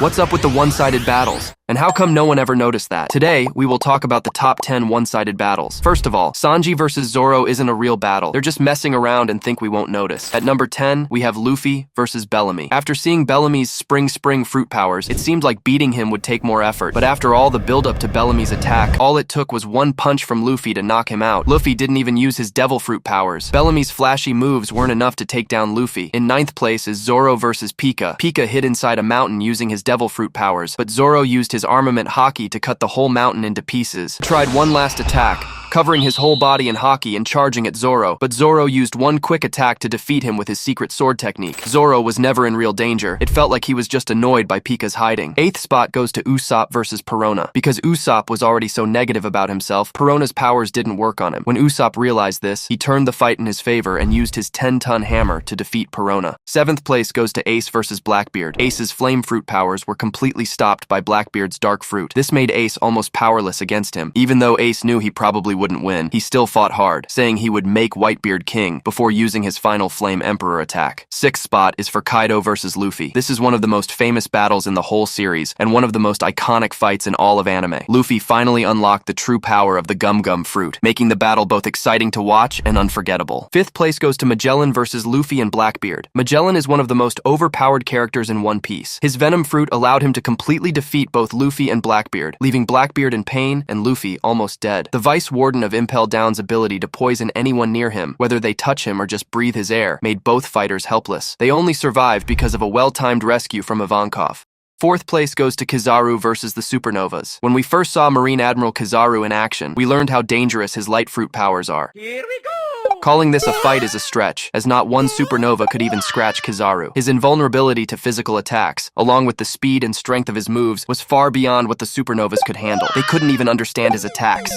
What's up with the one-sided battles? And how come no one ever noticed that? Today, we will talk about the top 10 one-sided battles. First of all, Sanji versus Zoro isn't a real battle. They're just messing around and think we won't notice. At number 10, we have Luffy versus Bellamy. After seeing Bellamy's spring fruit powers, it seemed like beating him would take more effort. But after all the build-up to Bellamy's attack, all it took was one punch from Luffy to knock him out. Luffy didn't even use his devil fruit powers. Bellamy's flashy moves weren't enough to take down Luffy. In ninth place is Zoro versus Pika. Pika hid inside a mountain using his devil fruit powers, but Zoro used his armament Haki to cut the whole mountain into pieces. Tried one last attack, covering his whole body in Haki and charging at Zoro, but Zoro used one quick attack to defeat him with his secret sword technique. Zoro was never in real danger. It felt like he was just annoyed by Pika's hiding. Eighth spot goes to Usopp versus Perona. Because Usopp was already so negative about himself, Perona's powers didn't work on him. When Usopp realized this, he turned the fight in his favor and used his 10-ton hammer to defeat Perona. Seventh place goes to Ace versus Blackbeard. Ace's flame fruit powers were completely stopped by Blackbeard's dark fruit. This made Ace almost powerless against him. Even though Ace knew he probably wouldn't win, he still fought hard, saying he would make Whitebeard king before using his final Flame Emperor attack. Sixth spot is for Kaido versus Luffy. This is one of the most famous battles in the whole series, and one of the most iconic fights in all of anime. Luffy finally unlocked the true power of the Gum Gum fruit, making the battle both exciting to watch and unforgettable. Fifth place goes to Magellan versus Luffy and Blackbeard. Magellan is one of the most overpowered characters in One Piece. His venom fruit allowed him to completely defeat both Luffy and Blackbeard, leaving Blackbeard in pain and Luffy almost dead. The Vice Warden of Impel Down's ability to poison anyone near him, whether they touch him or just breathe his air, made both fighters helpless. They only survived because of a well-timed rescue from Ivankov. Fourth place goes to Kizaru versus the Supernovas. When we first saw Marine Admiral Kizaru in action, we learned how dangerous his light fruit powers are. Here we go! Calling this a fight is a stretch, as not one supernova could even scratch Kizaru. His invulnerability to physical attacks, along with the speed and strength of his moves, was far beyond what the supernovas could handle. They couldn't even understand his attacks.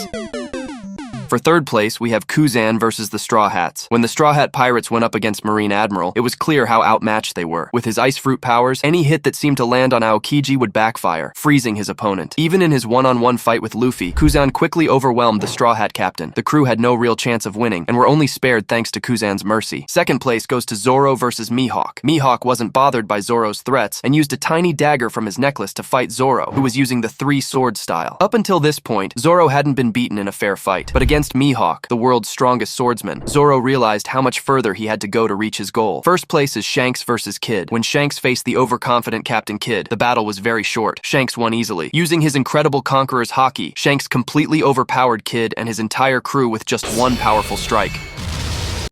For third place, we have Kuan versus the Straw Hats. When the Straw Hat Pirates went up against Marine Admiral, it was clear how outmatched they were. With his ice fruit powers, any hit that seemed to land on Aokiji would backfire, freezing his opponent. Even in his one-on-one fight with Luffy, Kuan quickly overwhelmed the Straw Hat captain. The crew had no real chance of winning, and were only spared thanks to Kuan's mercy. Second place goes to Zoro versus Mihawk. Mihawk wasn't bothered by Zoro's threats, and used a tiny dagger from his necklace to fight Zoro, who was using the three-sword style. Up until this point, Zoro hadn't been beaten in a fair fight, but against Mihawk, the world's strongest swordsman, Zoro realized how much further he had to go to reach his goal. First place is Shanks versus Kid. When Shanks faced the overconfident Captain Kidd, the battle was very short. Shanks won easily. Using his incredible Conqueror's Haki, Shanks completely overpowered Kidd and his entire crew with just one powerful strike.